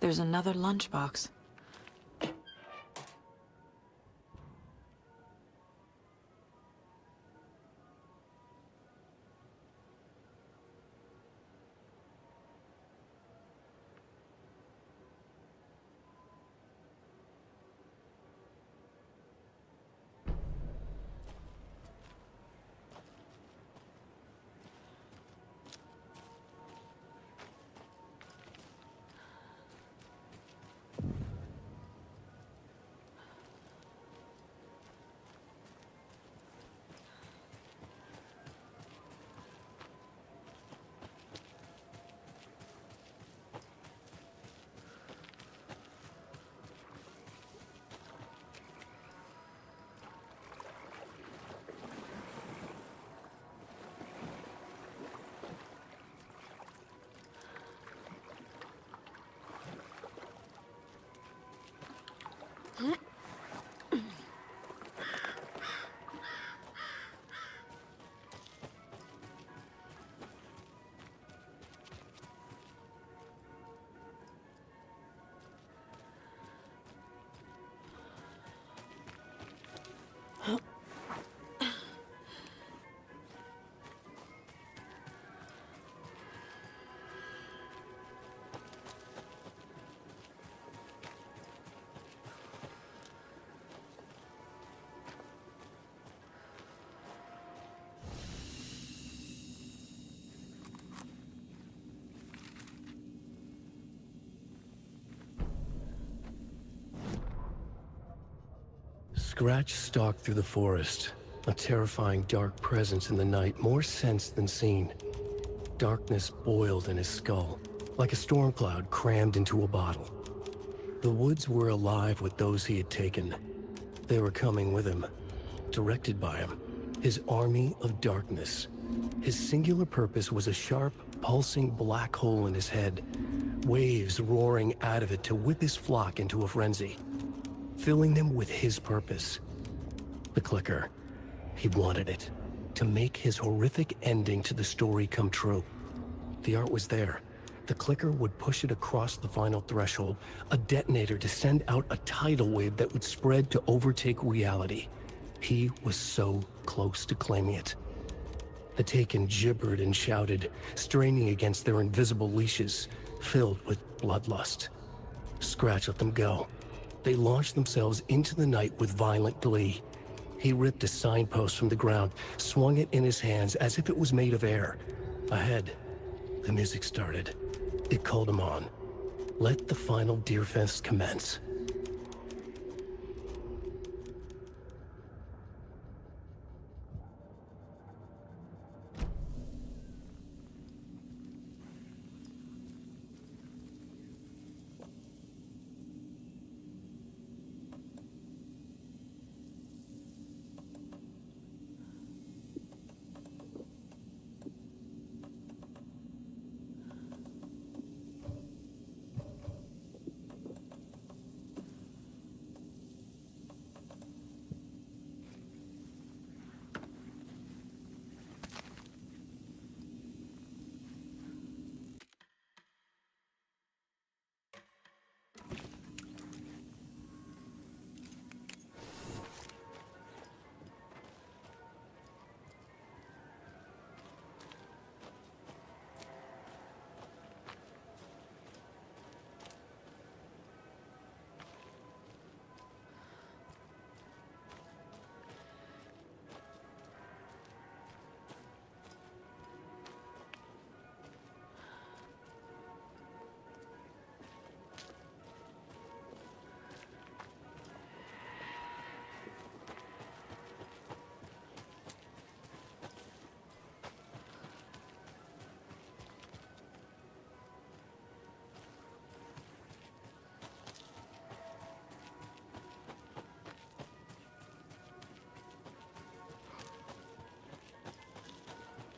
There's another lunchbox. Scratch stalked through the forest, a terrifying dark presence in the night, more sensed than seen. Darkness boiled in his skull, like a storm cloud crammed into a bottle. The woods were alive with those he had taken. They were coming with him, directed by him, his army of darkness. His singular purpose was a sharp, pulsing black hole in his head, waves roaring out of it to whip his flock into a frenzy, filling them with his purpose. The clicker. He wanted it, to make his horrific ending to the story come true. The art was there. The clicker would push it across the final threshold, a detonator to send out a tidal wave that would spread to overtake reality. He was so close to claiming it. The Taken gibbered and shouted, straining against their invisible leashes, filled with bloodlust. Scratch let them go. They launched themselves into the night with violent glee. He ripped a signpost from the ground, swung it in his hands as if it was made of air. Ahead, the music started. It called him on. Let the final Deerfest commence.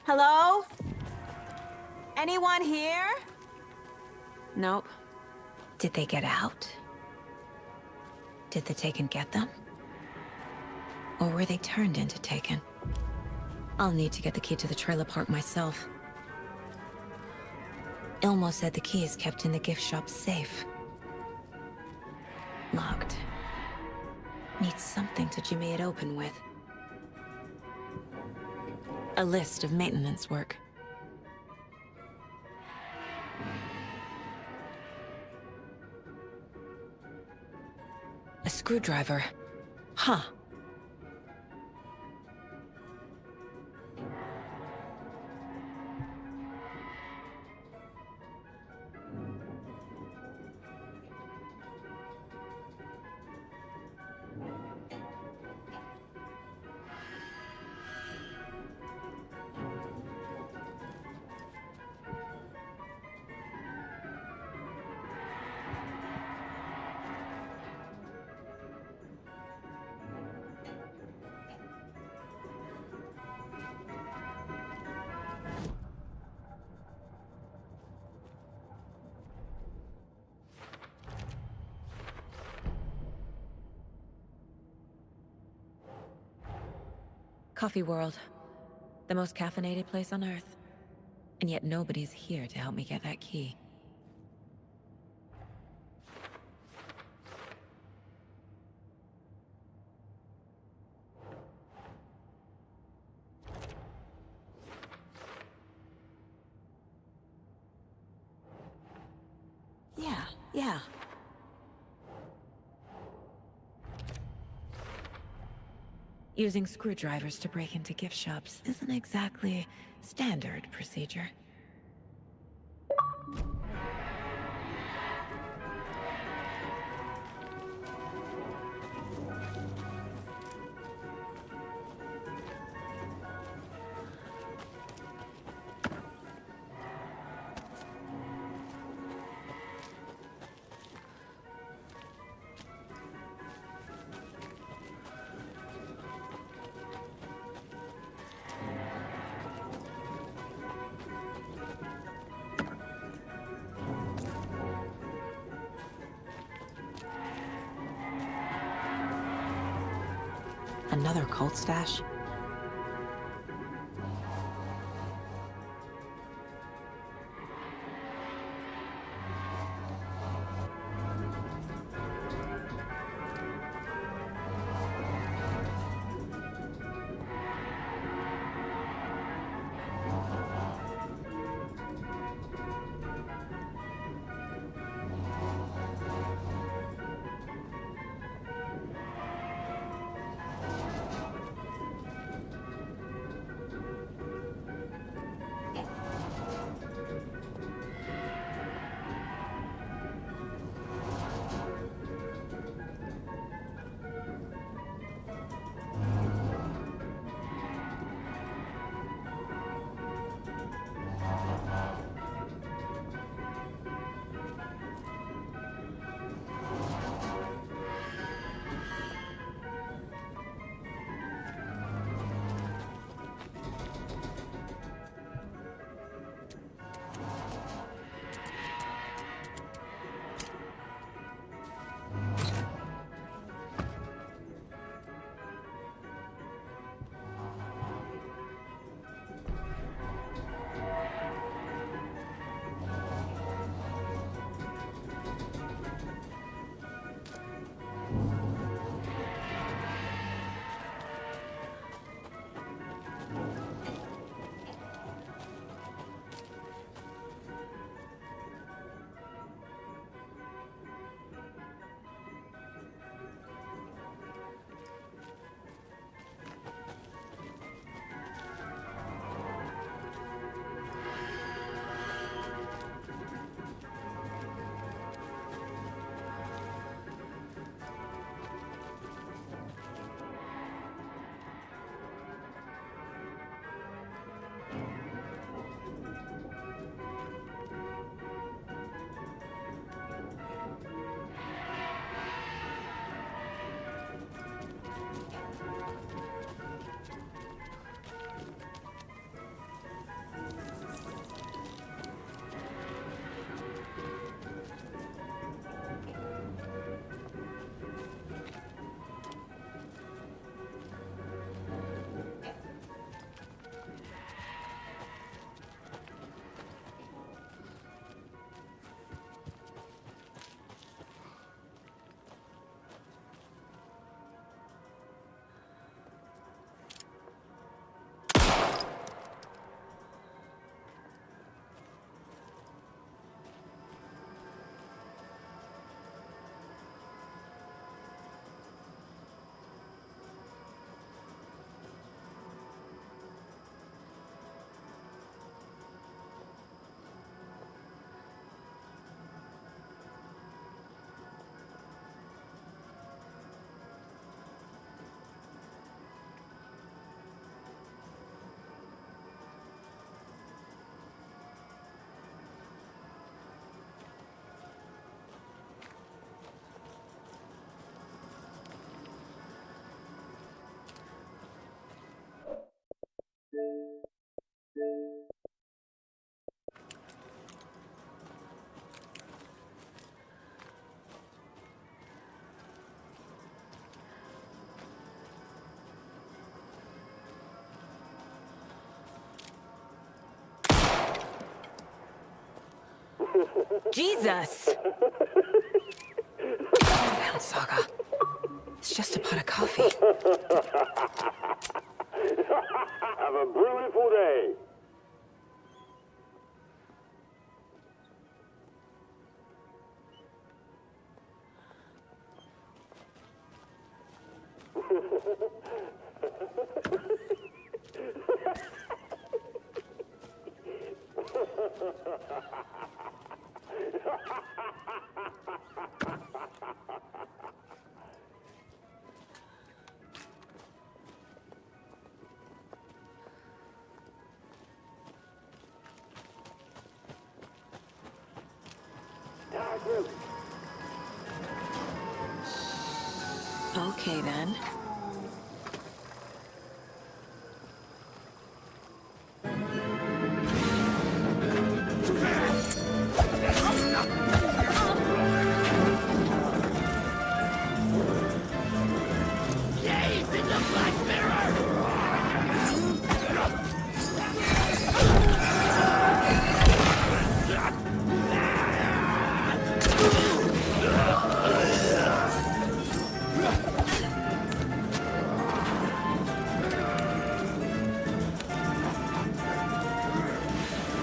Hello? Anyone here? Nope. Did they get out? Did the Taken get them? Or were they turned into Taken? I'll need to get the key to the trailer park myself. Ilmo said the key is kept in the gift shop's safe. Locked. Need something to jimmy it open with. A list of maintenance work. A screwdriver. Huh. Coffee World. The most caffeinated place on Earth. And yet nobody's here to help me get that key. Yeah. Using screwdrivers to break into gift shops isn't exactly standard procedure. Another cult stash? Jesus! Calm down, Saga. It's just a pot of coffee. Have a beautiful day. Okay, then.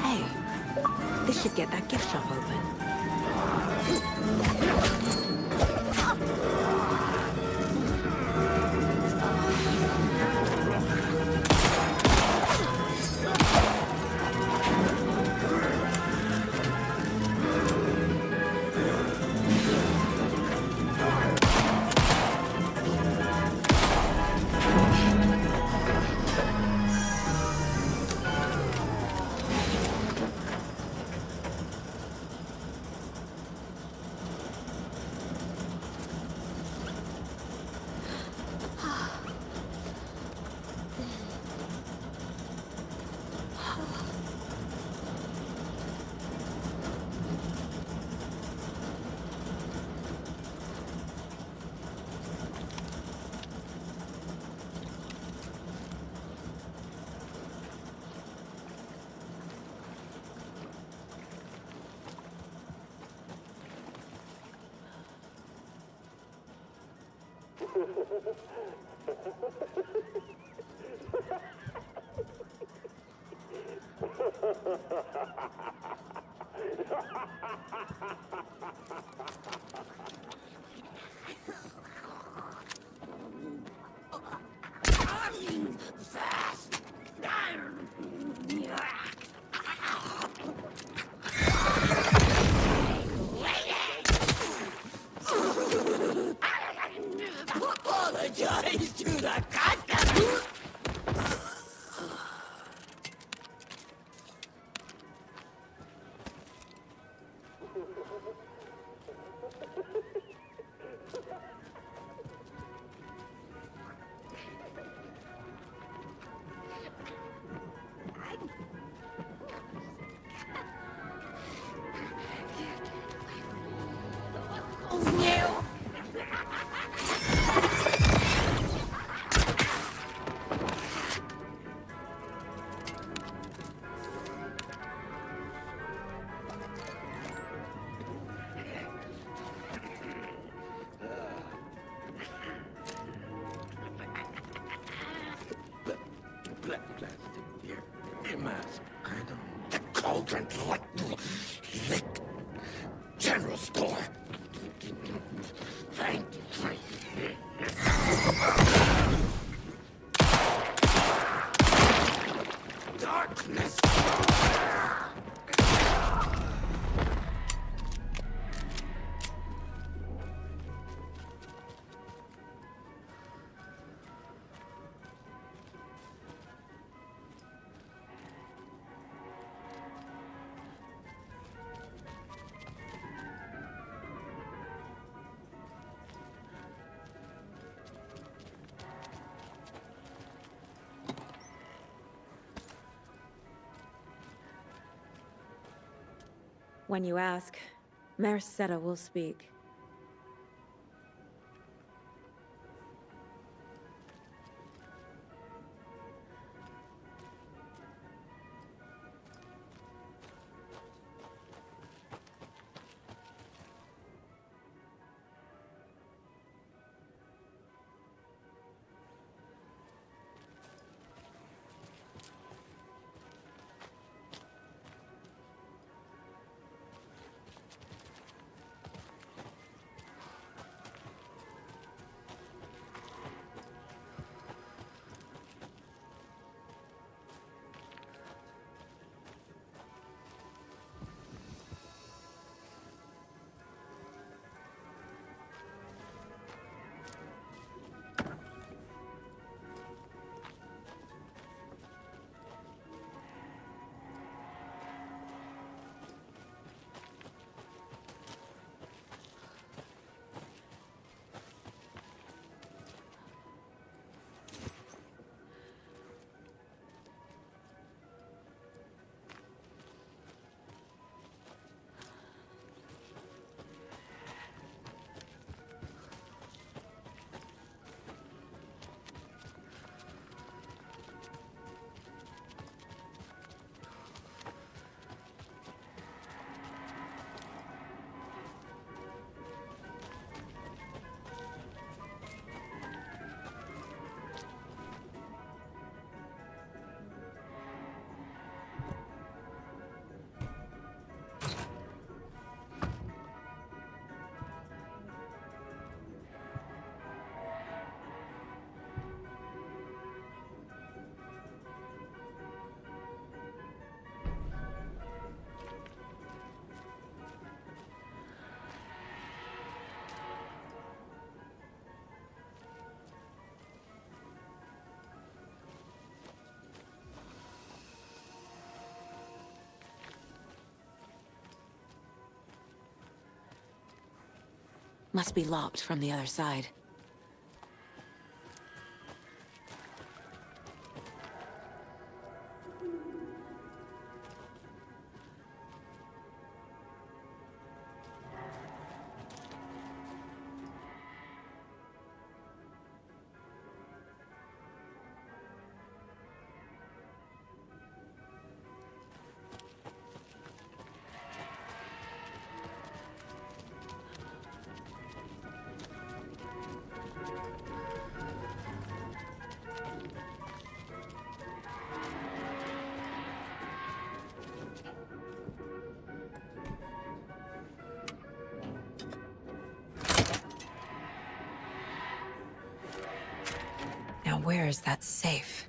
Hey, this should get that gift shop open. Plastic beer. Mask. I know. The cauldron lick. General store. Thank you. Darkness. When you ask, Merceda will speak. Must be locked from the other side. Now where is that safe?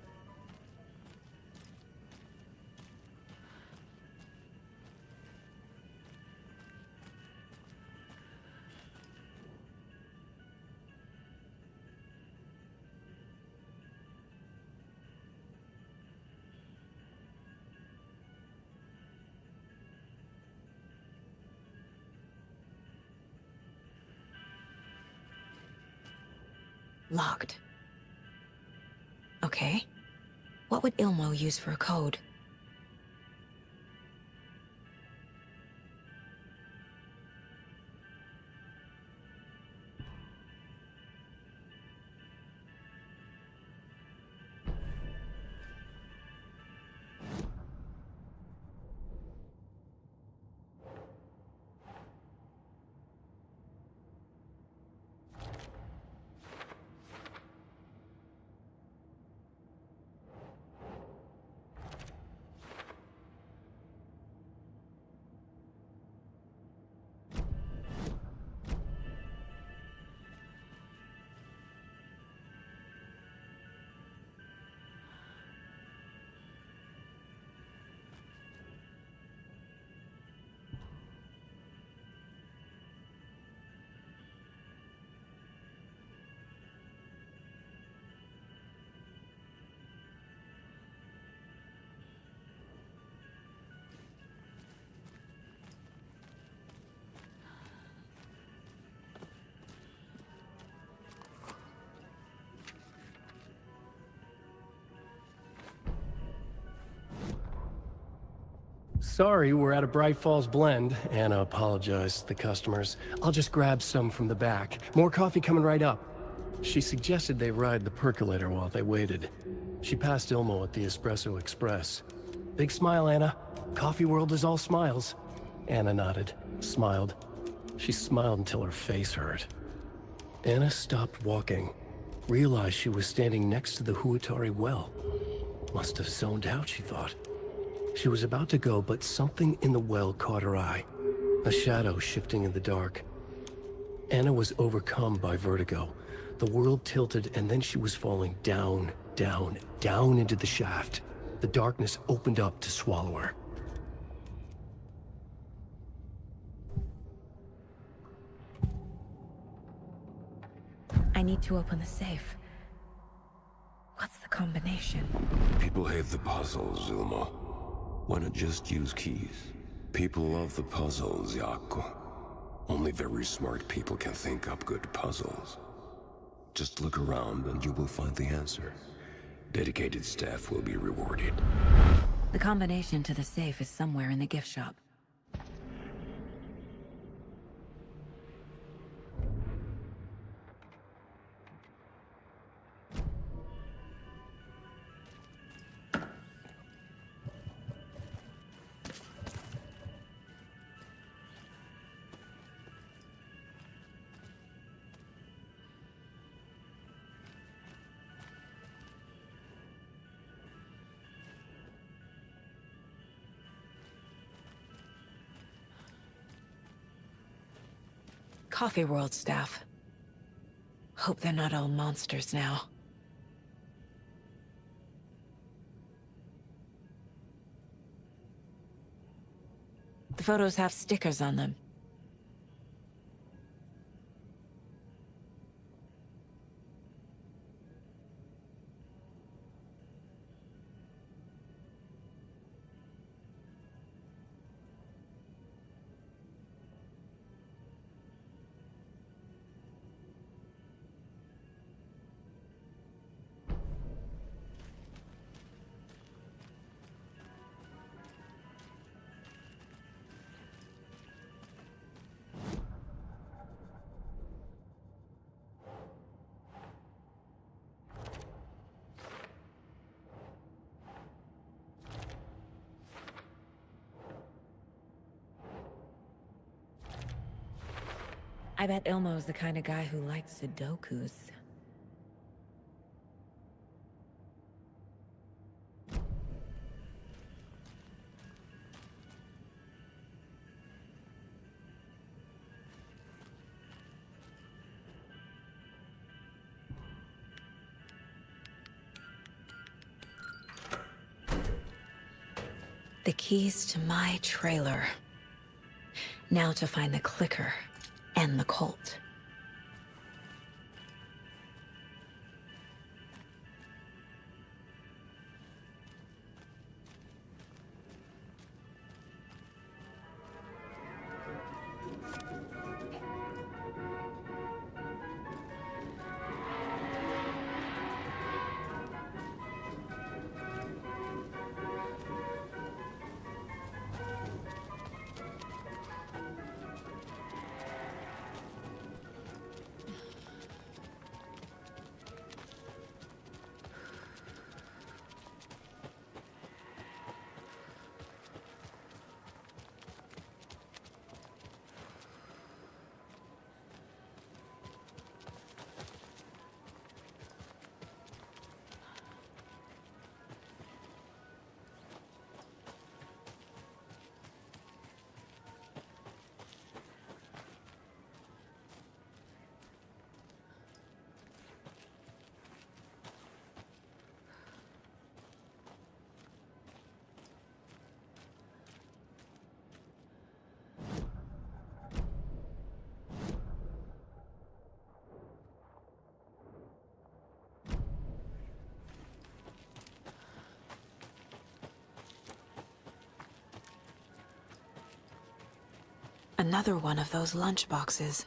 Locked. Okay. What would Ilmo use for a code? Sorry, we're at a Bright Falls blend. Anna apologized to the customers. I'll just grab some from the back. More coffee coming right up. She suggested they ride the percolator while they waited. She passed Ilmo at the Espresso Express. Big smile, Anna. Coffee world is all smiles. Anna nodded, smiled. She smiled until her face hurt. Anna stopped walking, realized she was standing next to the Huatari well. Must have zoned out, she thought. She was about to go, but something in the well caught her eye. A shadow shifting in the dark. Anna was overcome by vertigo. The world tilted, and then she was falling down, down, down into the shaft. The darkness opened up to swallow her. I need to open the safe. What's the combination? People hate the puzzles, Ilmo. Why not just use keys? People love the puzzles, Jaakko. Only very smart people can think up good puzzles. Just look around and you will find the answer. Dedicated staff will be rewarded. The combination to the safe is somewhere in the gift shop. Coffee World staff. Hope they're not all monsters now. The photos have stickers on them. I bet Ilmo's the kind of guy who likes Sudokus. The keys to my trailer. Now to find the clicker and the Colt. Another one of those lunchboxes.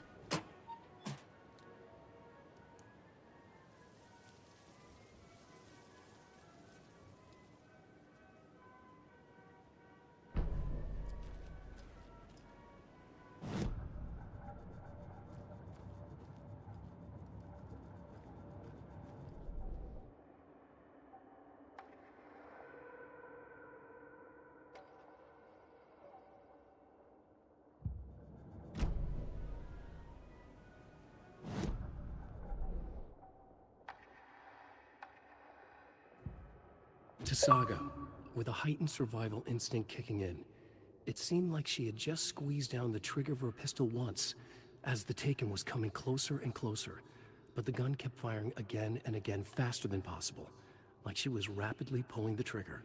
To Saga, with a heightened survival instinct kicking in, it seemed like she had just squeezed down the trigger of her pistol once, as the Taken was coming closer and closer, but the gun kept firing again and again faster than possible, like she was rapidly pulling the trigger.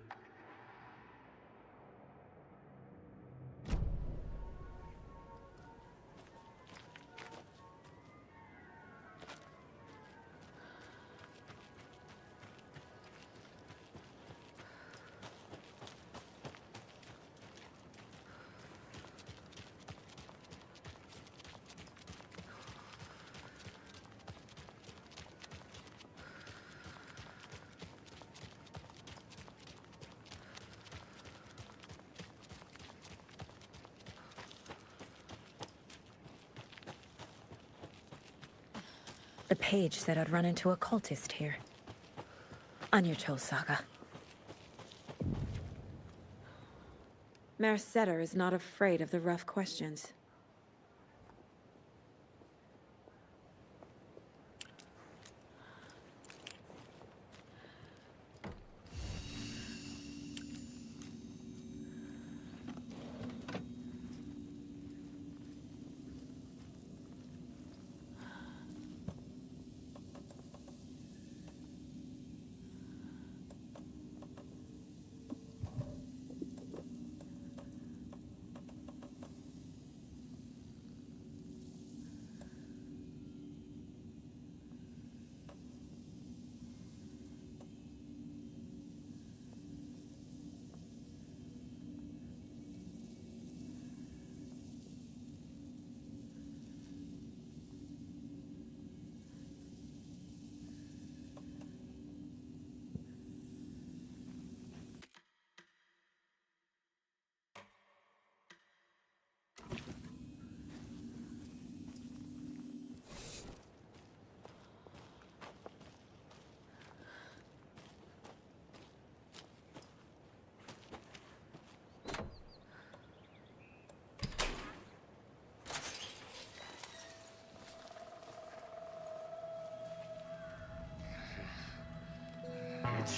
The page said I'd run into a cultist here. On your toes, Saga. Mayor Setter is not afraid of the rough questions.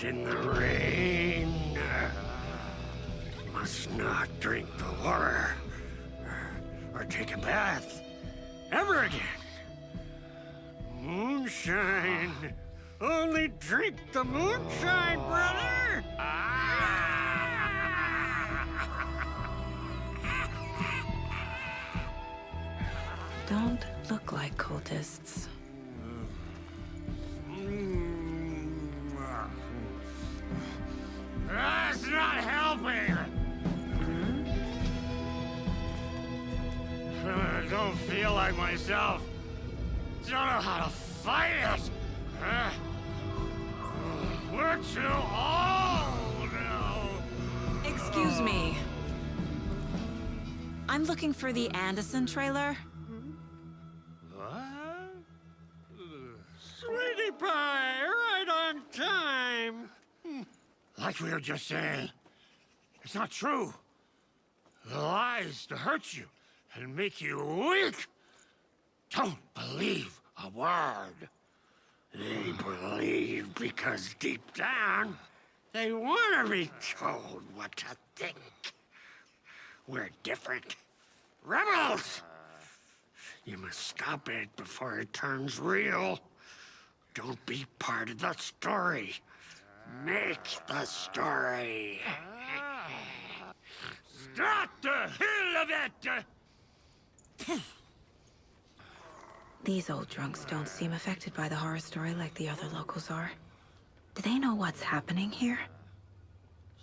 in the rain. Must not drink the water or take a bath ever again. Moonshine. Only drink the moonshine, brother. Don't look like cultists. That's not helping. I don't feel like myself. Don't know how to fight it. We're too old now. Excuse me. I'm looking for the Anderson trailer. What? Sweetie pie, right on time. Like we were just saying, it's not true. The lies to hurt you and make you weak. Don't believe a word. They believe because deep down, they want to be told what to think. We're different. Rebels! You must stop it before it turns real. Don't be part of the story. Make the story. Start the hell of it! These old drunks don't seem affected by the horror story like the other locals are. Do they know what's happening here?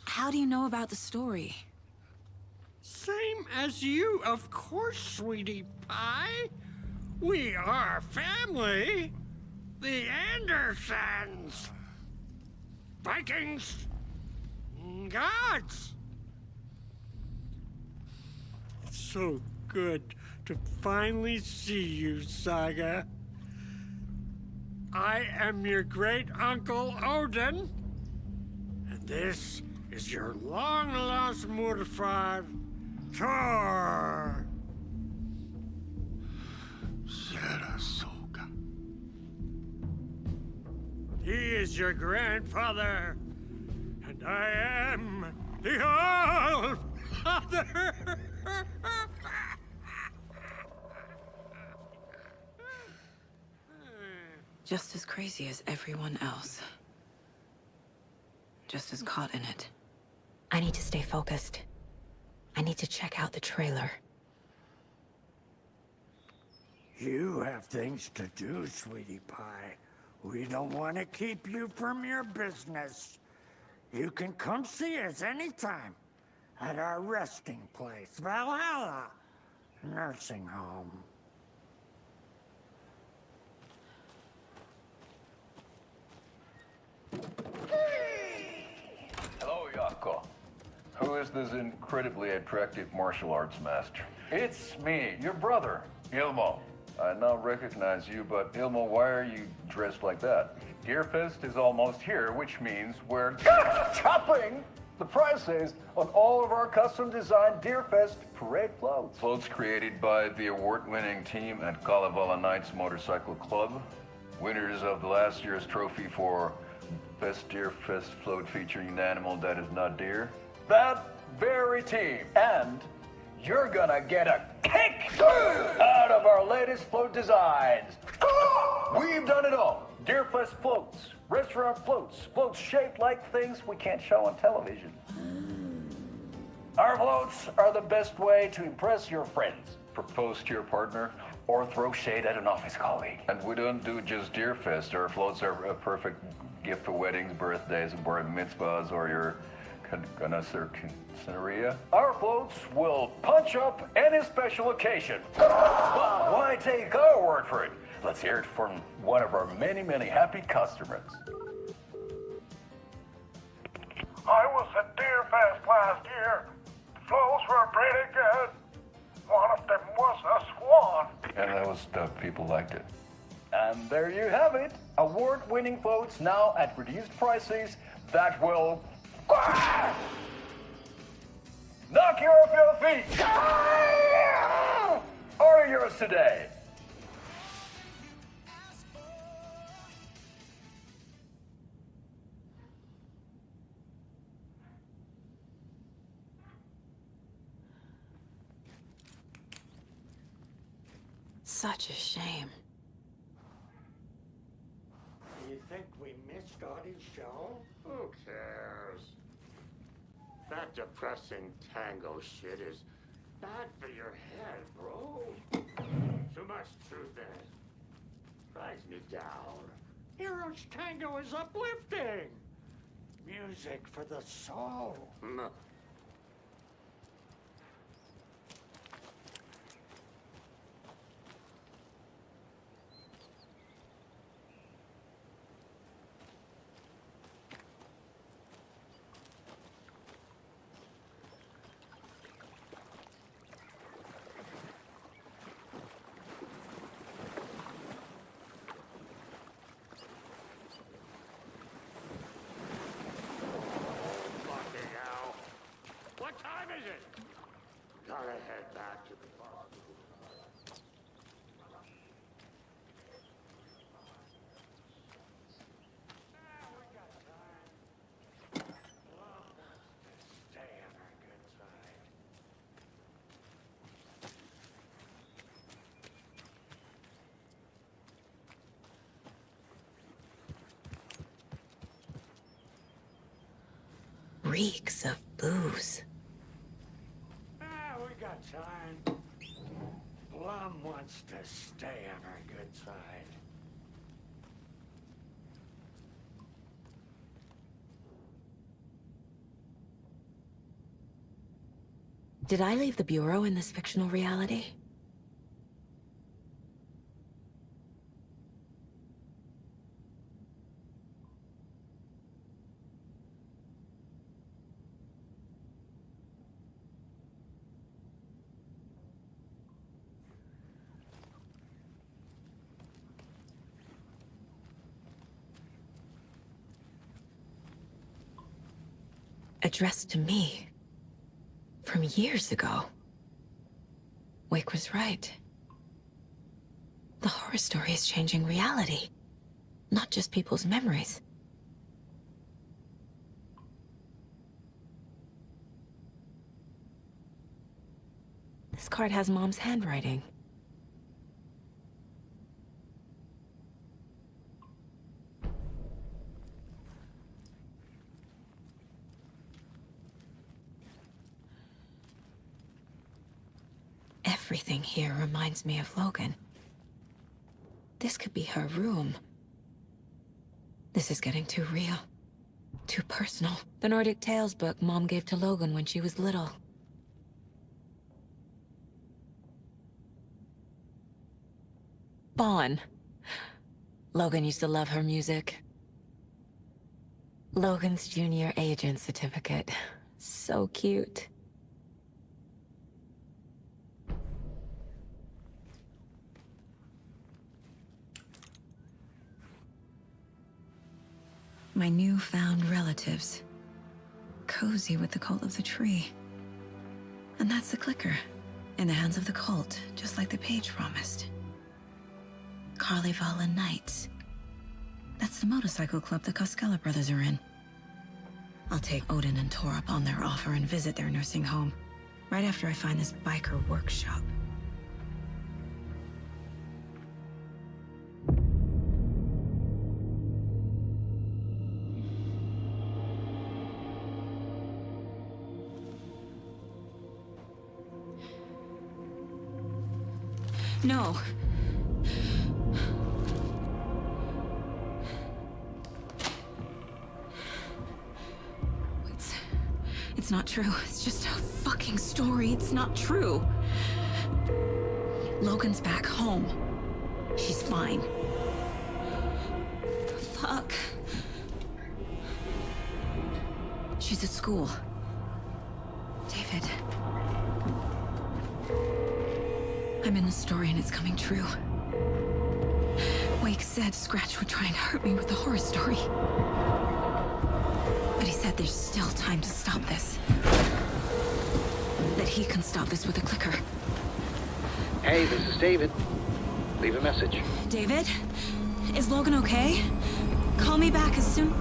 How do you know about the story? Same as you, of course, sweetie pie. We are family. The Andersons. Vikings. Gods. It's so good to finally see you, Saga. I am your great-uncle Odin. And this is your long-lost Murfar, Thor. Sarasota. He is your grandfather, and I am the All-Father. Just as crazy as everyone else. Just as caught in it. I need to stay focused. I need to check out the trailer. You have things to do, sweetie pie. We don't want to keep you from your business. You can come see us anytime at our resting place, Valhalla Nursing Home. Hello, Yako. Who is this incredibly attractive martial arts master? It's me, your brother, Ilmo. I now recognize you, but Ilmo, why are you dressed like that? Deerfest is almost here, which means we're chopping the prices on all of our custom-designed Deerfest parade floats. Floats created by the award-winning team at Kalevala Knights Motorcycle Club, winners of the last year's trophy for Best Deerfest float featuring an animal that is not deer. That very team. And you're gonna get a kick out of our latest float designs. We've done it all. Deerfest floats, restaurant floats, floats shaped like things we can't show on television. Our floats are the best way to impress your friends, propose to your partner, or throw shade at an office colleague. And we don't do just Deerfest. Our floats are a perfect gift for weddings, birthdays, bar mitzvahs, or your quinceañera. Our floats will punch up any special occasion. But why take our word for it? Let's hear it from one of our many, many happy customers. I was at Deerfest last year. The floats were pretty good. One of them was a swan. And that was the people liked it. And there you have it. Award-winning floats now at reduced prices that will knock you off your feet. Order yours today. Such a shame. You think we missed Audie's show? Who cares? That depressing tango shit is bad for your head, bro. Too much truth in it. Drives me down. Hero's tango is uplifting. Music for the soul. Fucking hell. What time is it? Gotta head back to the bar. Stay on our good side. Reeks of booze. We got time. Blum wants to stay on our good side. Did I leave the Bureau in this fictional reality? Addressed to me. From years ago. Wake was right. The horror story is changing reality. Not just people's memories. This card has Mom's handwriting. Everything here reminds me of Logan. This could be her room. This is getting too real. Too personal. The Nordic Tales book Mom gave to Logan when she was little. Bon. Logan used to love her music. Logan's junior agent certificate. So cute. My newfound relatives. Cozy with the cult of the tree. And that's the clicker. In the hands of the cult, just like the page promised. Carlyvala Knights. That's the motorcycle club the Koskela brothers are in. I'll take Odin and Tor up on their offer and visit their nursing home. Right after I find this biker workshop. No. It's not true. It's just a fucking story. It's not true. Logan's back home. She's fine. Fuck. She's at school. David. I'm in the story and it's coming true. Wake said Scratch would try and hurt me with the horror story. But he said there's still time to stop this. That he can stop this with a clicker. Hey, this is David. Leave a message. David? Is Logan okay? Call me back as soon...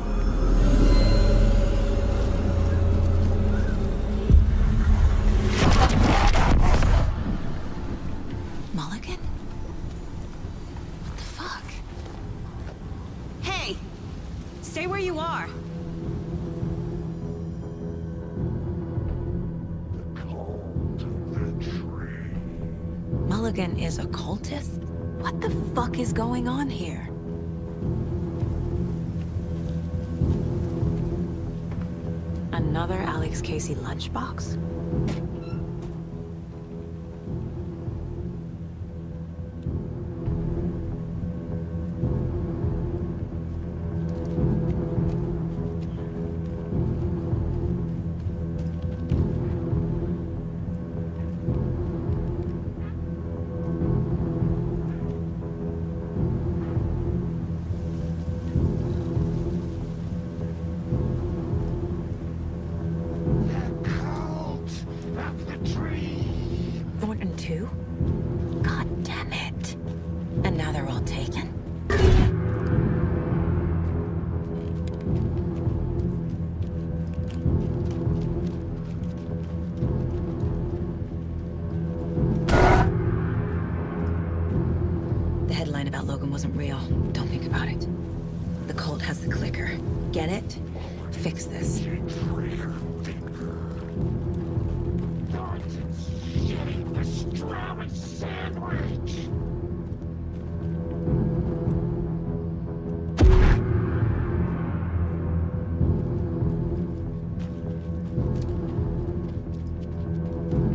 Mulligan? Stay where you are. Mulligan is a cultist? What the fuck is going on here? Another Alex Casey lunchbox? Thornton too? God damn it. And now they're all taken? The headline about Logan wasn't real. Don't think about it. The cult has the clicker. Get it? Fix this.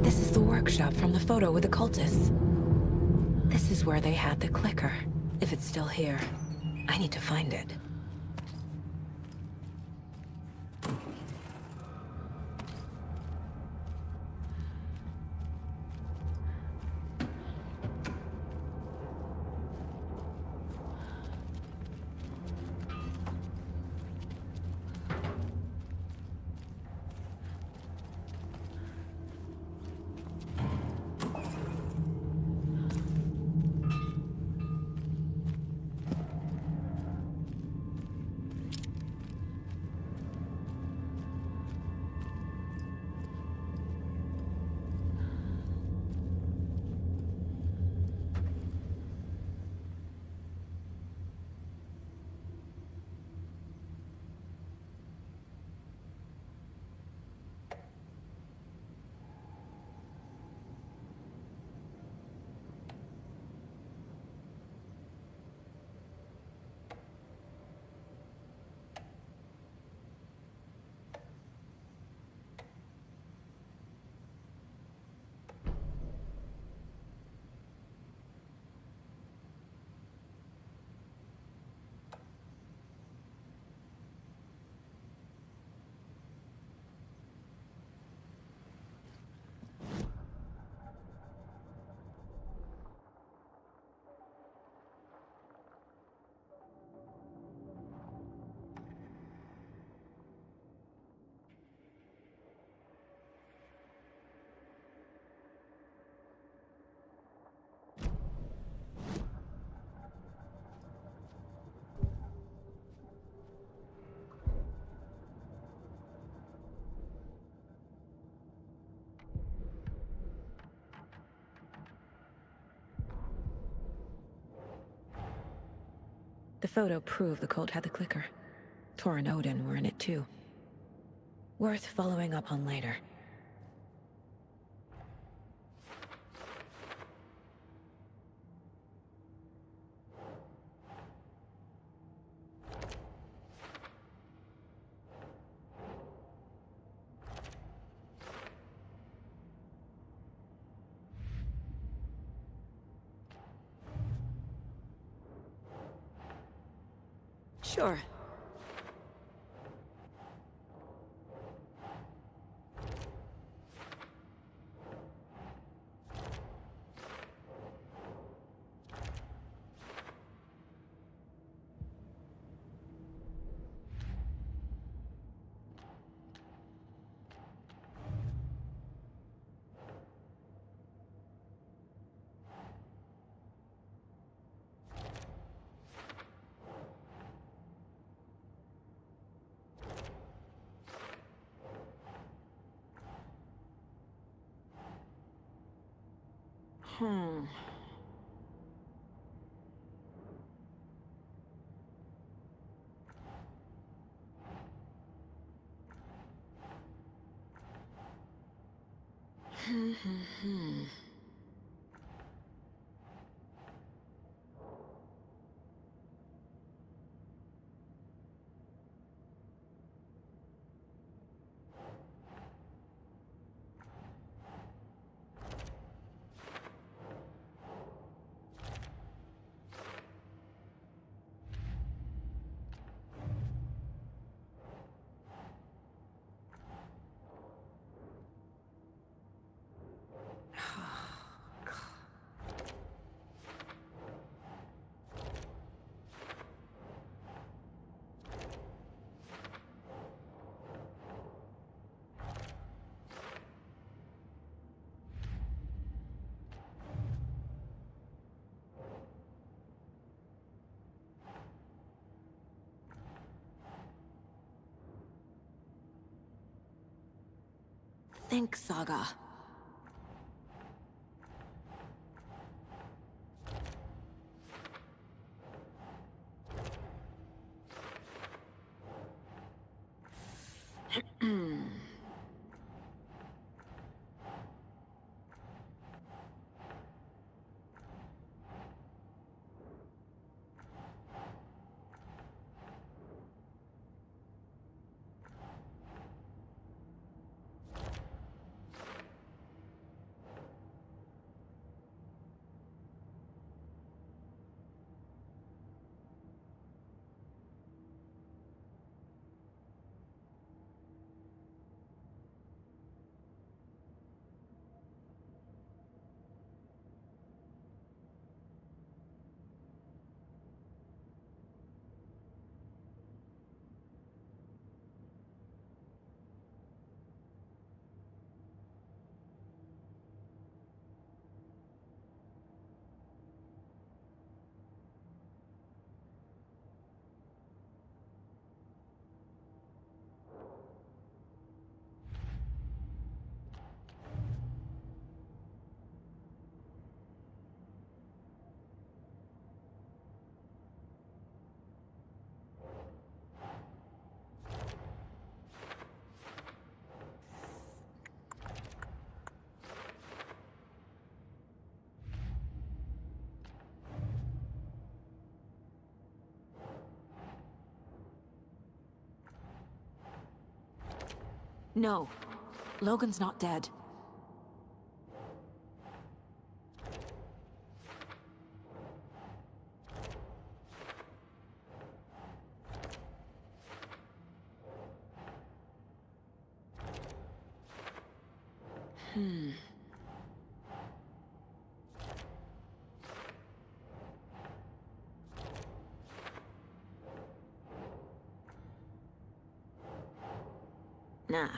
This is the workshop from the photo with the cultists. This is where they had the clicker. If it's still here, I need to find it. The photo proved the cult had the clicker. Tor and Odin were in it too. Worth following up on later. Sure. Hmm. Think, Saga. No. Logan's not dead. Nah.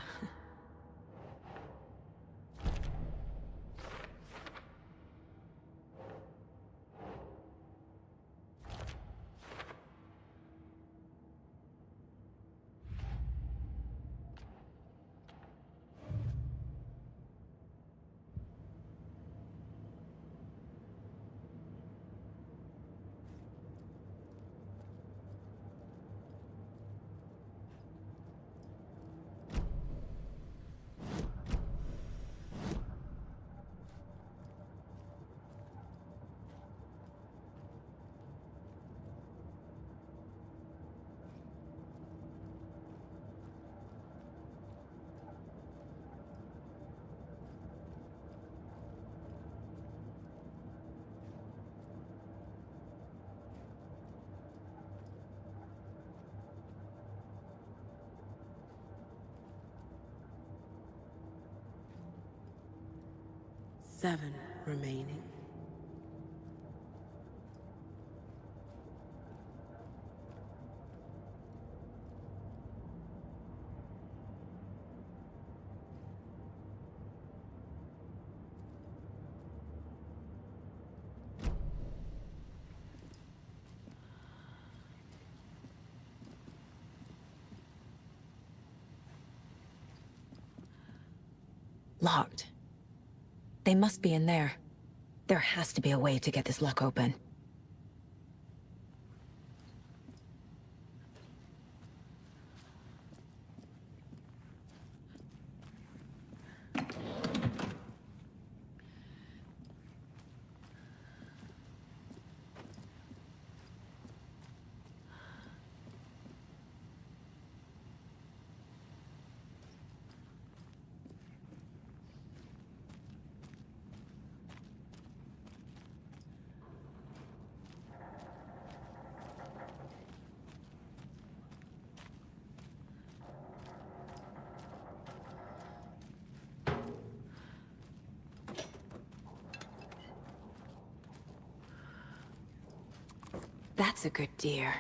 Seven remaining. Locked. They must be in there. There has to be a way to get this lock open. That's a good deer.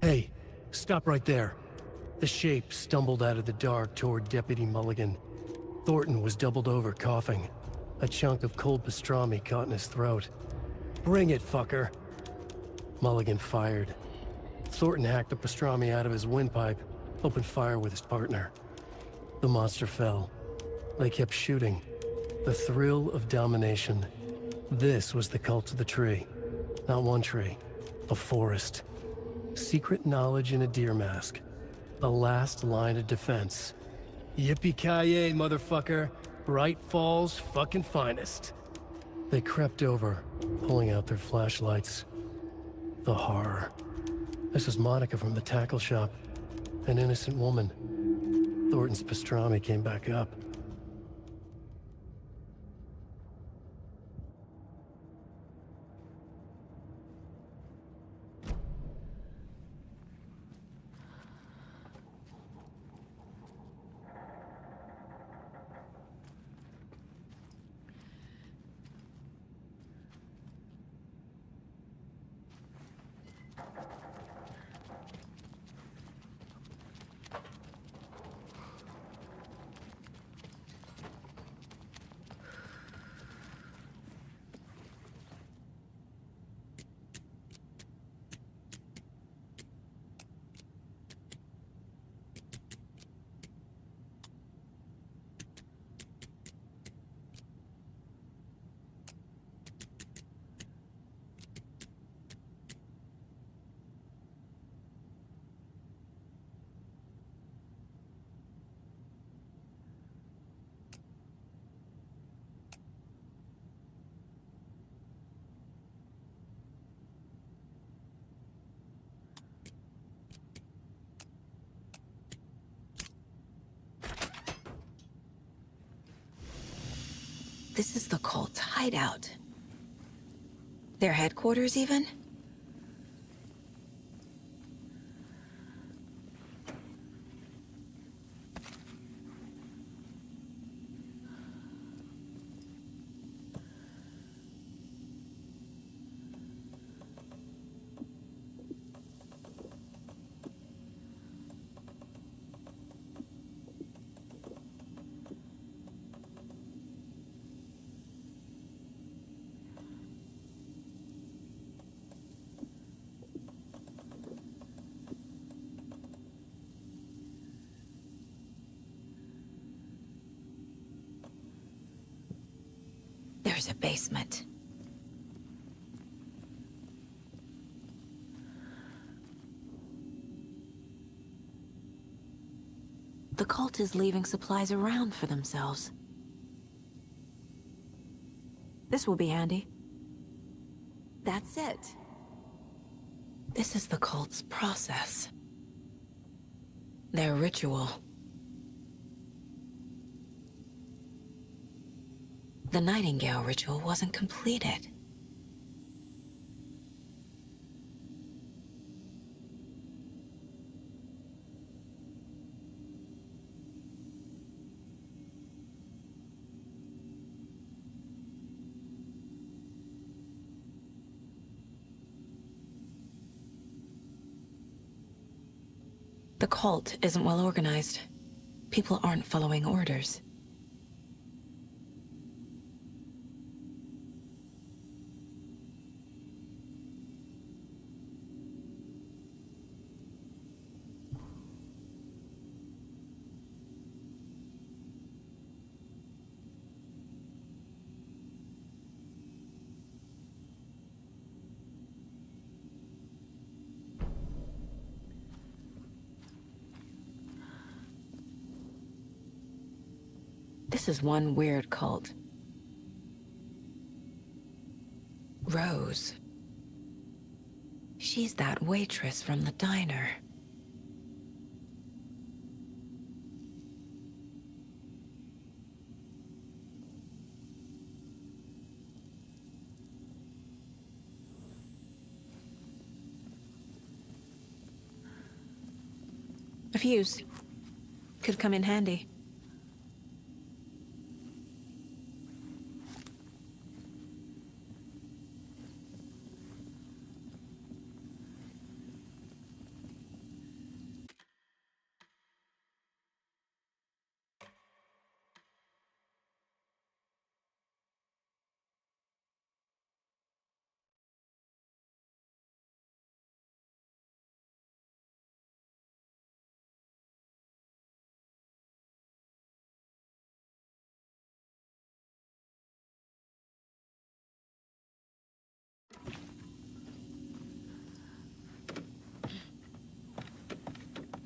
Hey, stop right there. The shape stumbled out of the dark toward Deputy Mulligan. Thornton was doubled over, coughing. A chunk of cold pastrami caught in his throat. Bring it, fucker! Mulligan fired. Thornton hacked the pastrami out of his windpipe, opened fire with his partner. The monster fell. They kept shooting. The thrill of domination. This was the cult of the tree. Not one tree, a forest. Secret knowledge in a deer mask. The last line of defense. Yippee-ki-yay, motherfucker. Bright Falls' fucking finest. They crept over, pulling out their flashlights. The horror. This was Monica from the tackle shop. An innocent woman. Thornton's pastrami came back up. This is the cult's hideout. Their headquarters, even? There's a basement. The cult is leaving supplies around for themselves. This will be handy. That's it. This is the cult's process. Their ritual. The Nightingale ritual wasn't completed. The cult isn't well organized. People aren't following orders. This is one weird cult. Rose. She's that waitress from the diner. A fuse. Could come in handy.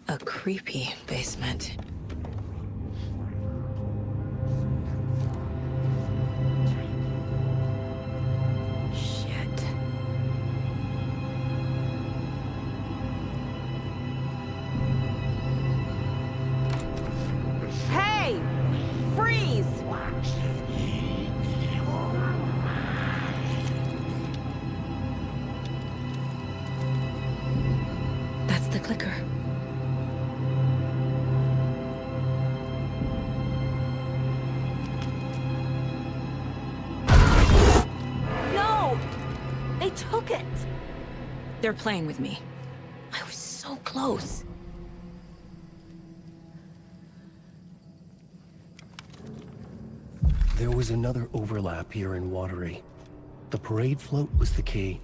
A creepy basement. Shit. Hey! Freeze! That's the clicker. They took it! They're playing with me. I was so close. There was another overlap here in Watery. The parade float was the key.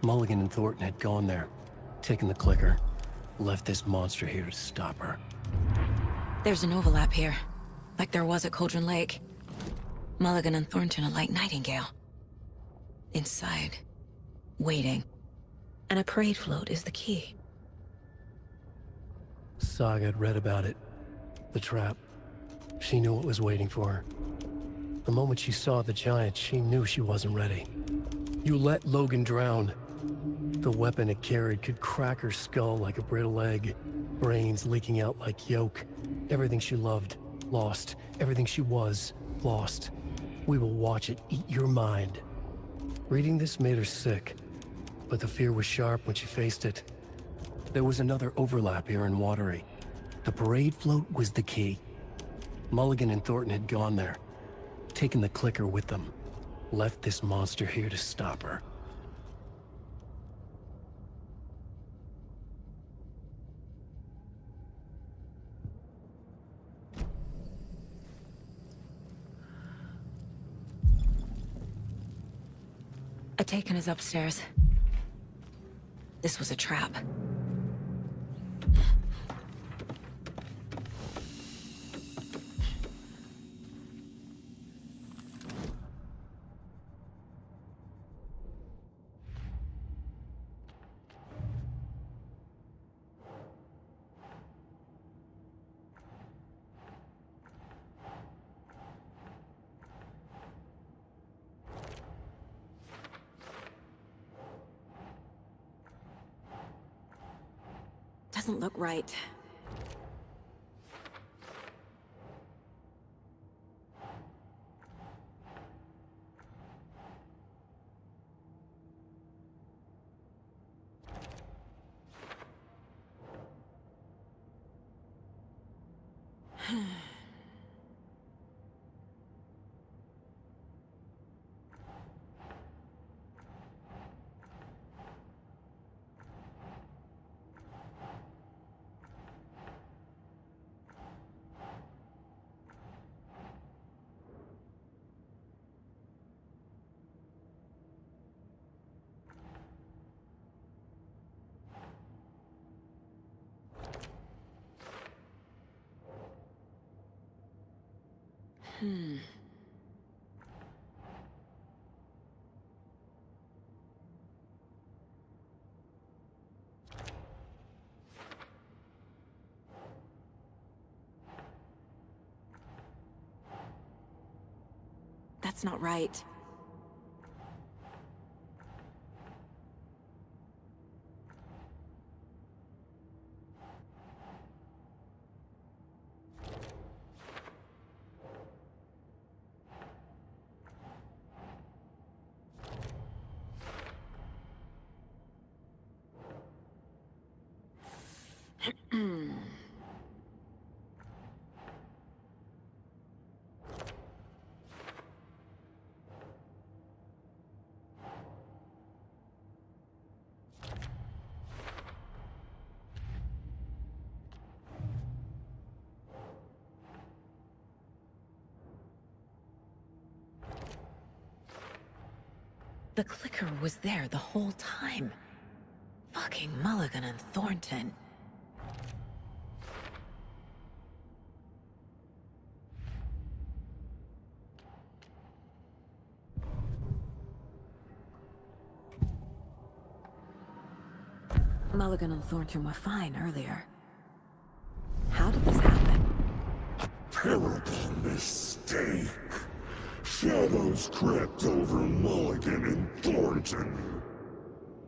Mulligan and Thornton had gone there, taken the clicker, left this monster here to stop her. There's an overlap here, like there was at Cauldron Lake. Mulligan and Thornton are like Nightingale. Inside, waiting. And a parade float is the key. Saga had read about it. The trap. She knew what was waiting for her. The moment she saw the giant, she knew she wasn't ready. You let Logan drown. The weapon it carried could crack her skull like a brittle egg. Brains leaking out like yolk. Everything she loved, lost. Everything she was, lost. We will watch it eat your mind. Reading this made her sick, but the fear was sharp when she faced it. There was another overlap here in Watery. The parade float was the key. Mulligan and Thornton had gone there, taken the clicker with them, left this monster here to stop her. A Taken is upstairs. This was a trap. Doesn't look right. That's not right. The clicker was there the whole time. Fucking Mulligan and Thornton. Mulligan and Thornton were fine earlier. How did this happen? Terrible mistake. Shadows crept over Mulligan and Thornton.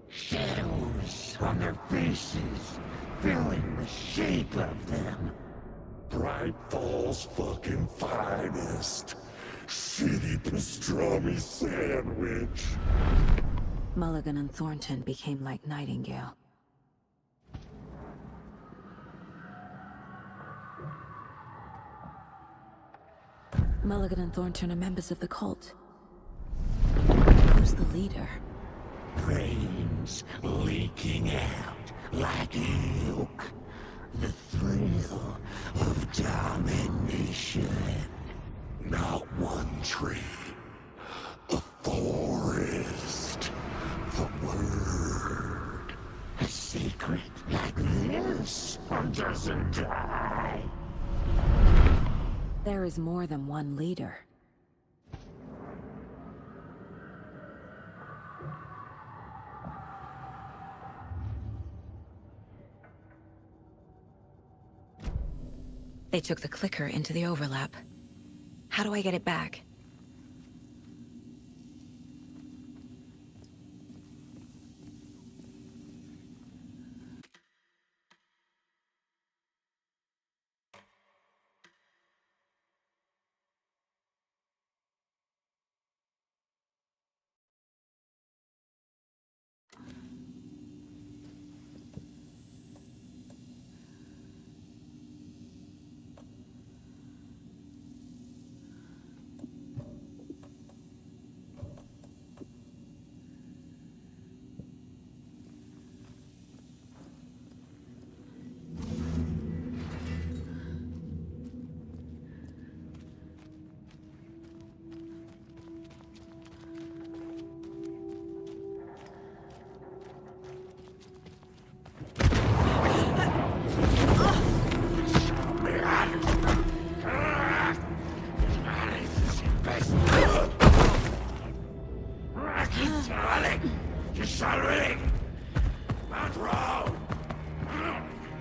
Shadows on their faces, filling the shape of them. Bright Falls fucking finest. Shitty pastrami sandwich. Mulligan and Thornton became like Nightingale. Mulligan and Thornton are members of the cult. Who's the leader? Brains leaking out like milk. The thrill of domination. Not one tree. A forest. The word. A secret like this doesn't die. There is more than one leader. They took the clicker into the overlap. How do I get it back?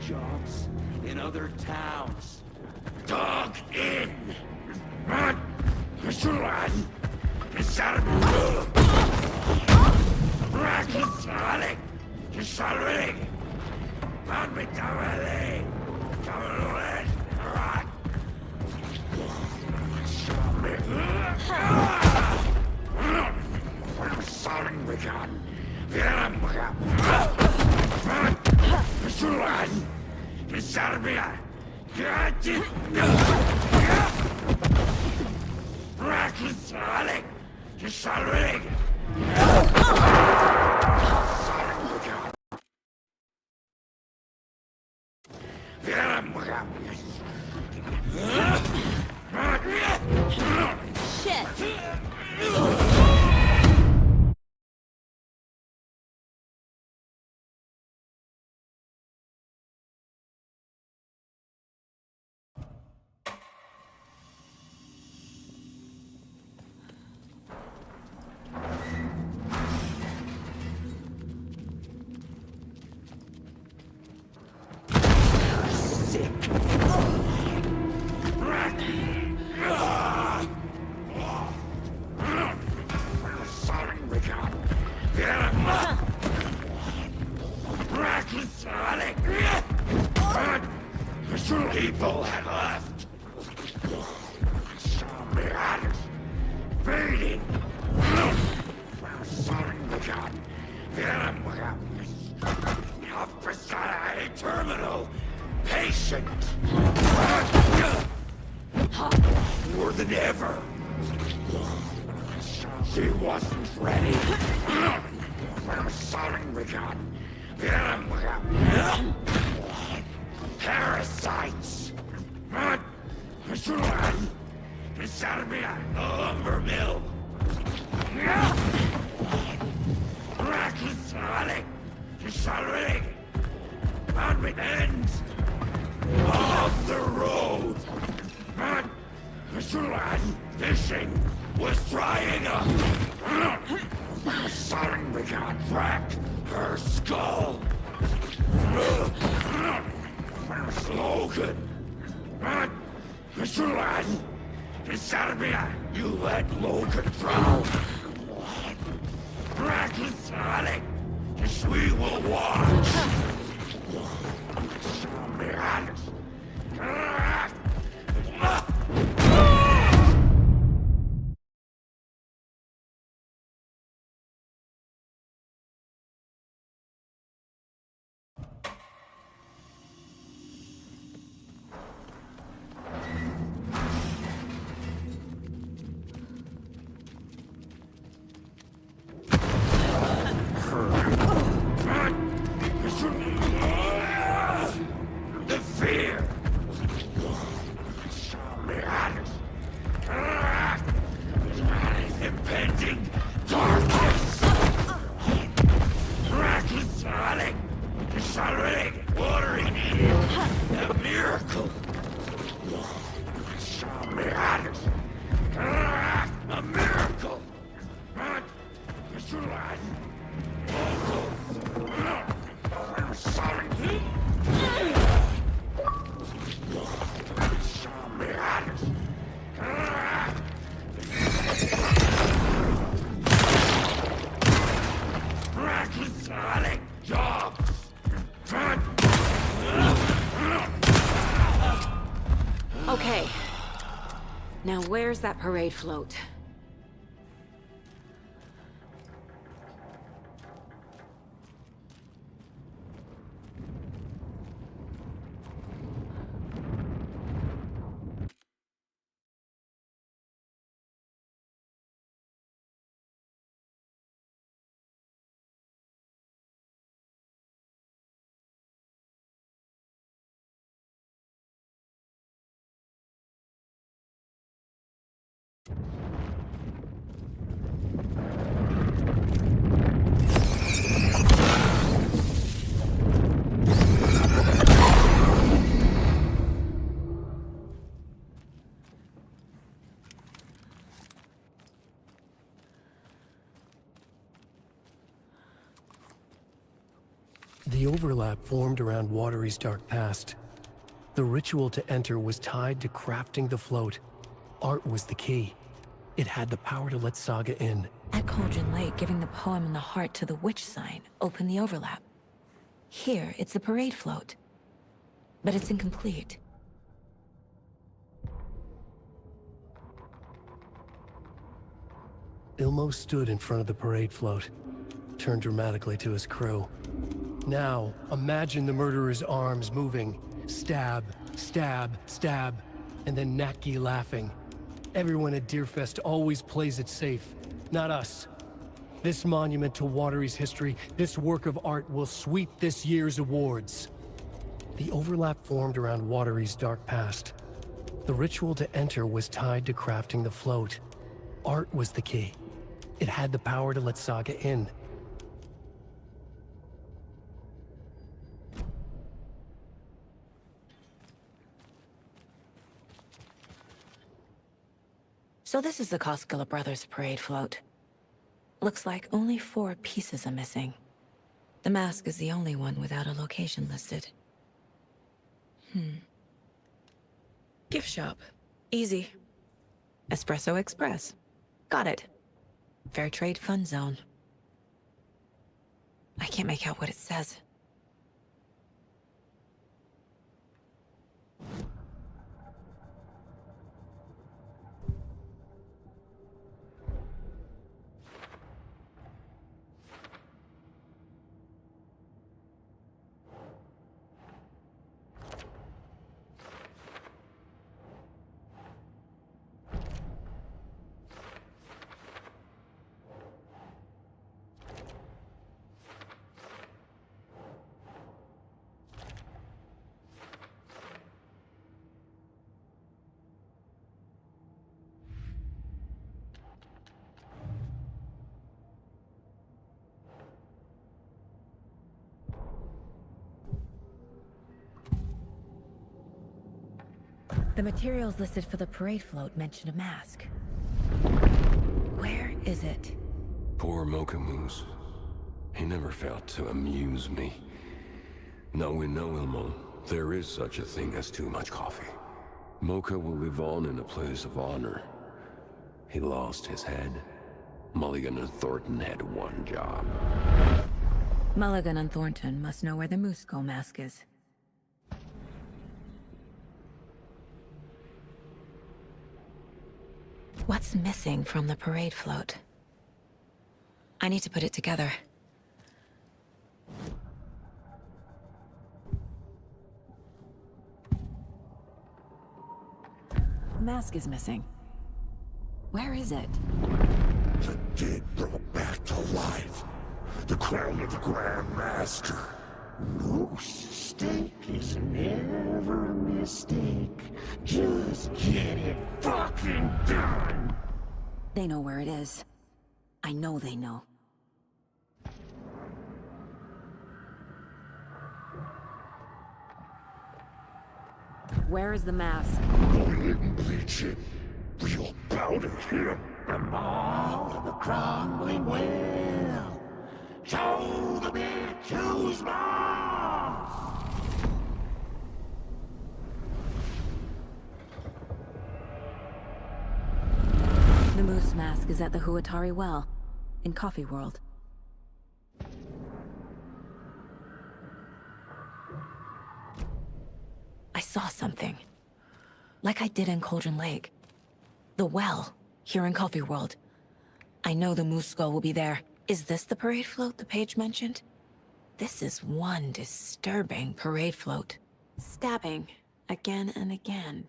Jobs in other towns. Dog in. waiting. A terminal patient. More than ever. She wasn't ready. Parasites. Inside of me, a lumber mill. Sonic. Sonic. On the ends of the road. Fishing was drying up. Sonic began cracked her skull. Logan. Mr. Laden. Inside of me, you let Logan drown. Reckless Sonic. We will watch. The fear. Impending darkness. Reckless Sonic. Sonic. Watering it. A miracle. A miracle. Mr. Laden. Sonic. Sonic jobs. Okay. Now where's that parade float? The overlap formed around Watery's dark past. The ritual to enter was tied to crafting the float. Art was the key. It had the power to let Saga in. At Cauldron Lake, giving the poem and the heart to the witch sign opened the overlap. Here, it's the parade float. But it's incomplete. Ilmo stood in front of the parade float, turned dramatically to his crew. Now, imagine the murderer's arms moving. Stab, stab, stab, and then Natki laughing. Everyone at Deerfest always plays it safe, not us. This monument to Watery's history, this work of art will sweep this year's awards. The overlap formed around Watery's dark past. The ritual to enter was tied to crafting the float. Art was the key. It had the power to let Saga in. So this is the Koskela Brothers parade float. Looks like only 4 pieces are missing. The mask is the only one without a location listed. Gift shop. Easy. Espresso Express. Got it. Fair Trade Fun Zone. I can't make out what it says. The materials listed for the parade float mention a mask. Where is it? Poor Mocha Moose. He never failed to amuse me. Now we know, Ilmo, there is such a thing as too much coffee. Mocha will live on in a place of honor. He lost his head. Mulligan and Thornton had one job. Mulligan and Thornton must know where the Moose Skull mask is. What's missing from the parade float? I need to put it together. The mask is missing. Where is it? The dead brought back to life. The crown of the Grand Master. Moose steak is never a mistake. Just get it fucking done. They know where it is. I know they know. Where is the mask? Go ahead and bleach it. Real powder here. The mall of the crumbling well. Show the bitch who's boss. The Moose mask is at the Huatari Well, in Coffee World. I saw something. Like I did in Cauldron Lake. The well, here in Coffee World. I know the Moose Skull will be there. Is this the parade float the page mentioned? This is one disturbing parade float. Stabbing, again and again.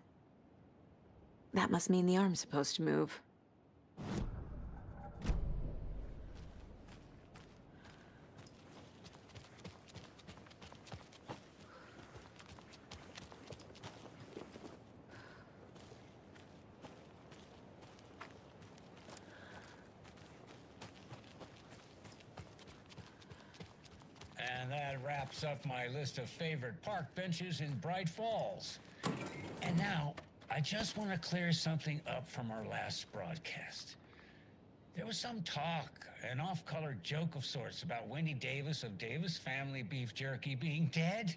That must mean the arm's supposed to move. And that wraps up my list of favorite park benches in Bright Falls. And now, I just want to clear something up from our last broadcast. There was some talk, an off-color joke of sorts about Wendy Davis of Davis Family Beef Jerky being dead,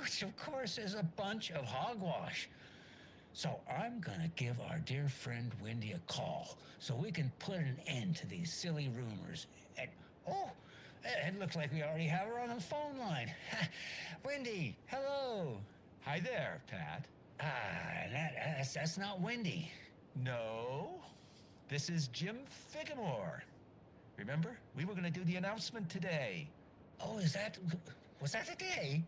which of course is a bunch of hogwash. So I'm gonna give our dear friend Wendy a call so we can put an end to these silly rumors. And, oh, it looks like we already have her on the phone line. Wendy, hello. Hi there, Pat. That's not Wendy. No, this is Jim Figamore. Remember, we were going to do the announcement today. Oh, was that today?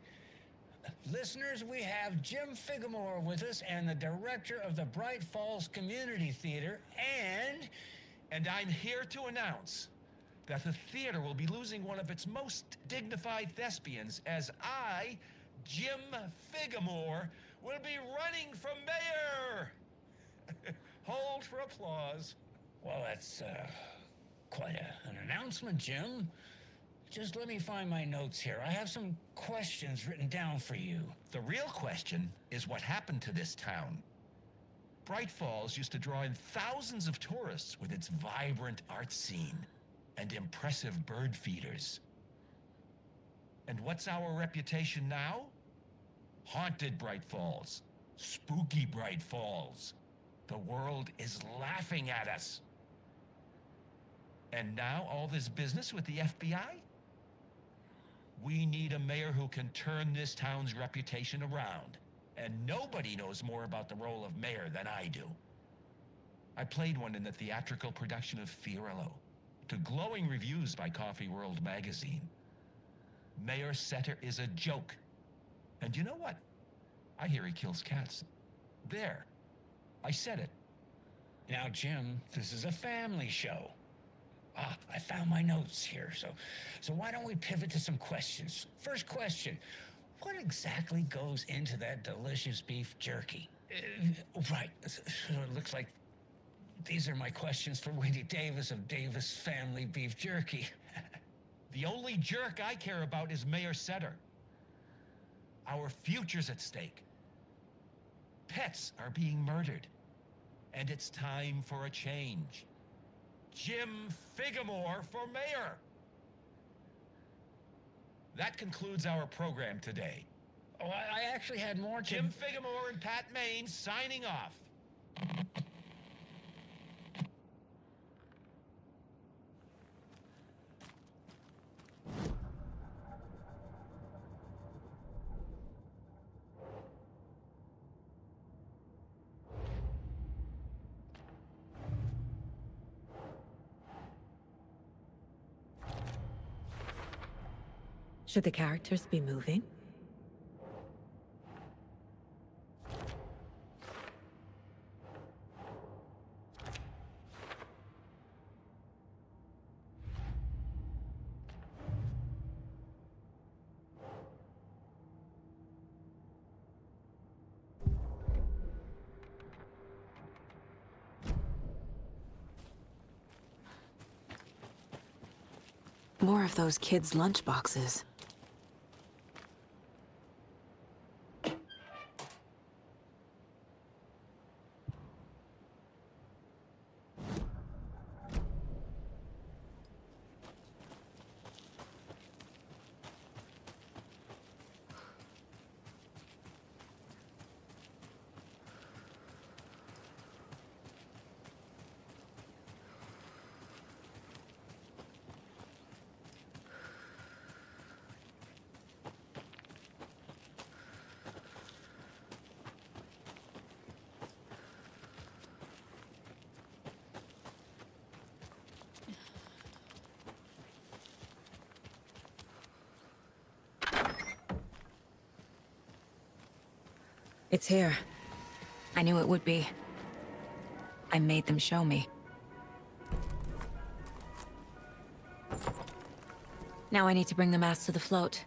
Listeners, we have Jim Figamore with us and the director of the Bright Falls Community Theater, And I'm here to announce that the theater will be losing one of its most dignified thespians as I, Jim Figamore, will be running for mayor. Hold for applause. Well, that's quite an announcement, Jim. Just let me find my notes here. I have some questions written down for you. The real question is what happened to this town. Bright Falls used to draw in thousands of tourists with its vibrant art scene and impressive bird feeders. And what's our reputation now? Haunted Bright Falls. Spooky Bright Falls. The world is laughing at us. And now all this business with the FBI? We need a mayor who can turn this town's reputation around. And nobody knows more about the role of mayor than I do. I played one in the theatrical production of Fiorillo, to glowing reviews by Coffee World magazine. Mayor Setter is a joke. And you know what? I hear he kills cats. There. I said it. Now, Jim, this is a family show. I found my notes here, so why don't we pivot to some questions? First question, what exactly goes into that delicious beef jerky? Right, so it looks like these are my questions for Wendy Davis of Davis Family Beef Jerky. The only jerk I care about is Mayor Setter. Our future's at stake. pets are being murdered. And it's time for a change. Jim Figamore for mayor! That concludes our program today. Oh, I actually had more to... Jim Figamore and Pat Maine signing off. Should the characters be moving? More of those kids' lunchboxes. It's here. I knew it would be. I made them show me. Now I need to bring the mask to the float.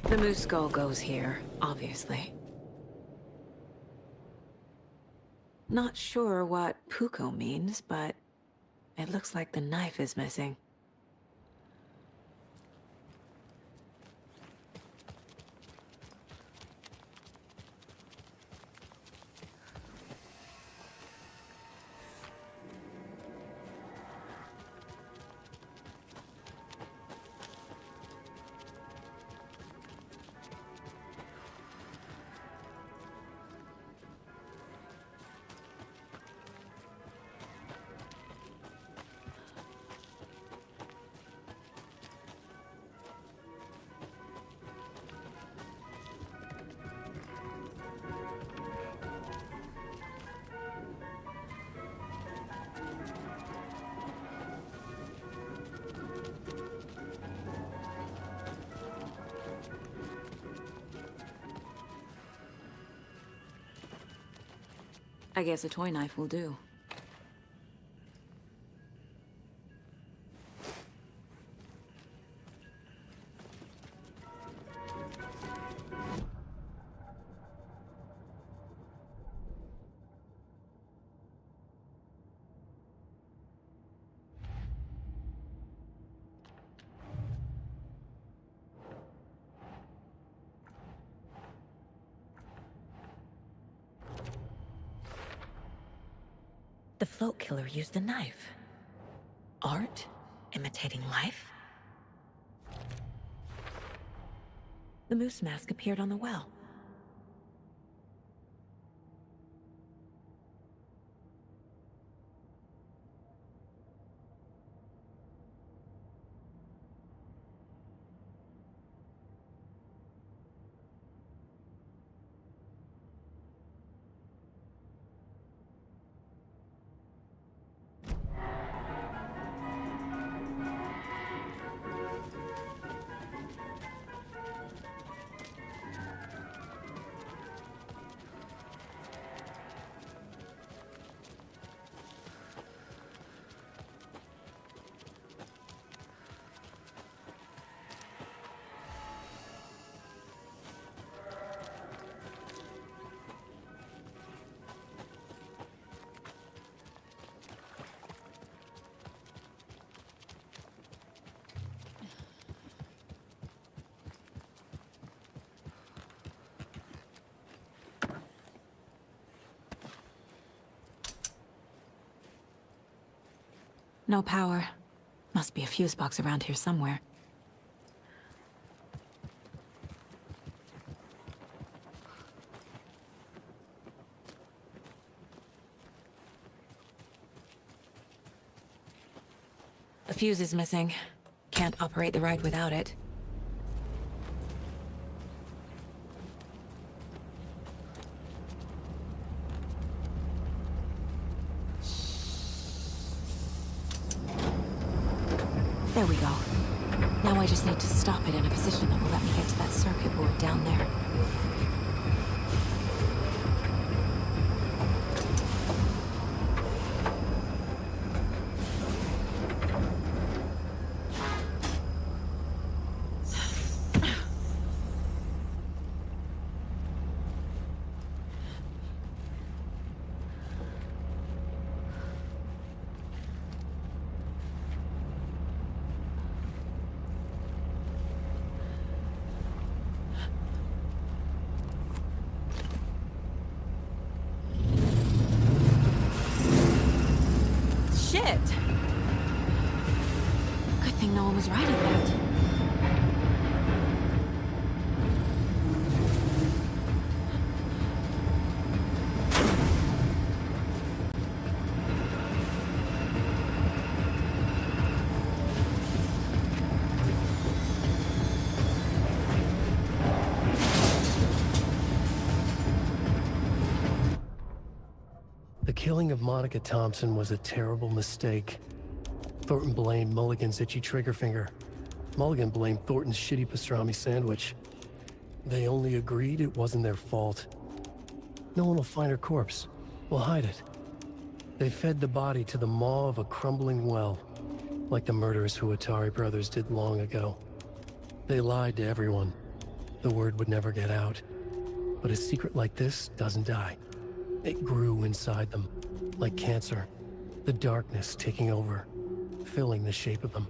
The moose skull goes here, obviously. Not sure what Puko means, but it looks like the knife is missing. I guess a toy knife will do. The float killer used a knife. Art? Imitating life? The moose mask appeared on the well. No power. Must be a fuse box around here somewhere. The fuse is missing. Can't operate the ride without it. There we go. Now I just need to stop it in a position that will let me get to that circuit board down there. Shit! Good thing no one was riding that. The killing of Monica Thompson was a terrible mistake. Thornton blamed Mulligan's itchy trigger finger. Mulligan blamed Thornton's shitty pastrami sandwich. They only agreed it wasn't their fault. No one will find her corpse. We'll hide it. They fed the body to the maw of a crumbling well, like the murderous Huatari brothers did long ago. They lied to everyone. The word would never get out. But a secret like this doesn't die. It grew inside them, like cancer. The darkness taking over, filling the shape of them.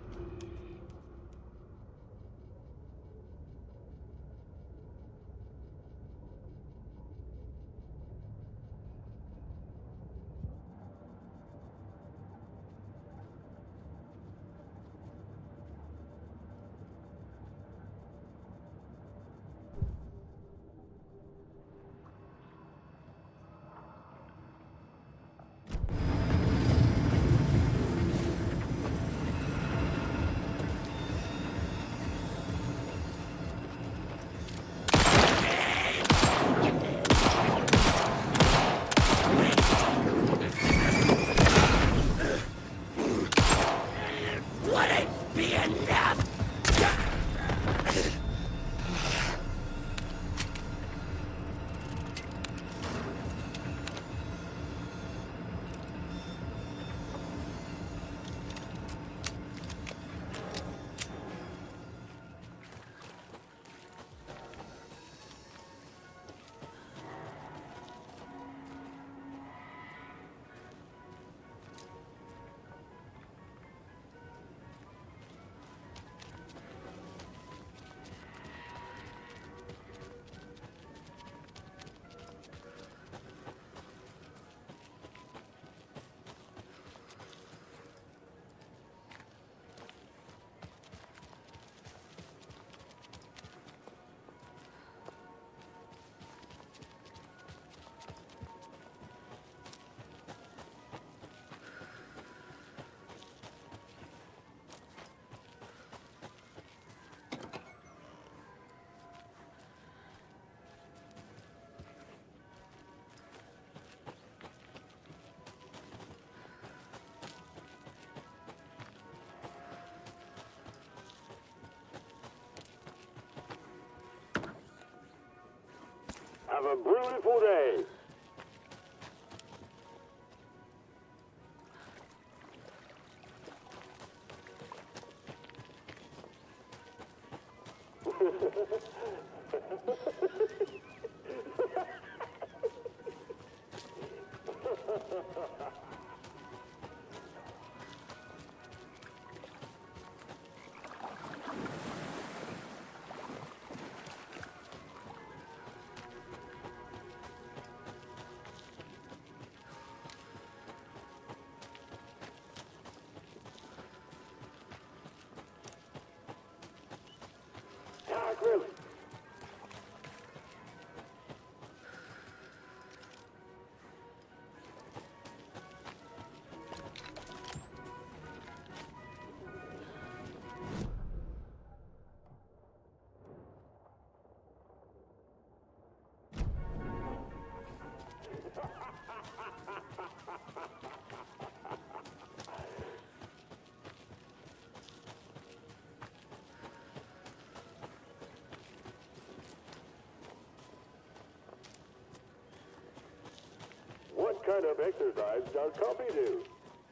Have a beautiful day. like really. What kind of exercise does Coffee do?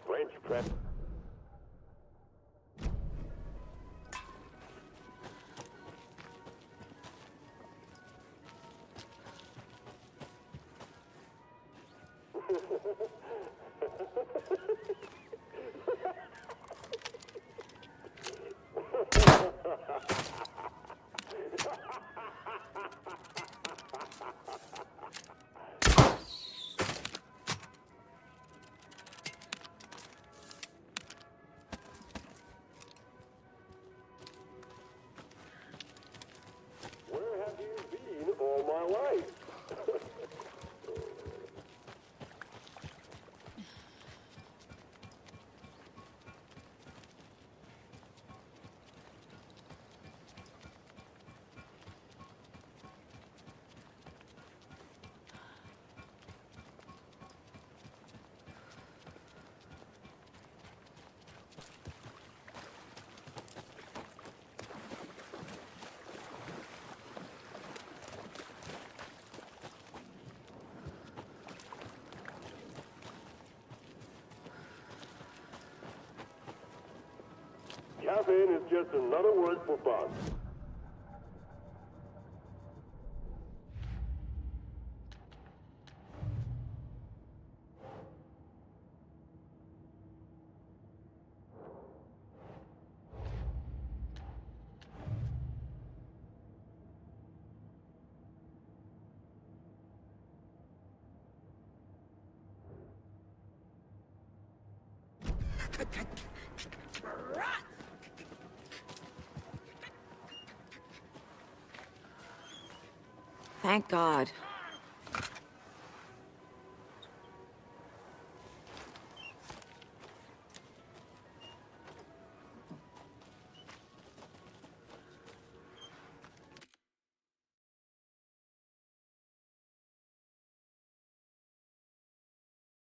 French press. Where have you been all my life? Caffeine is just another word for fun. Thank God.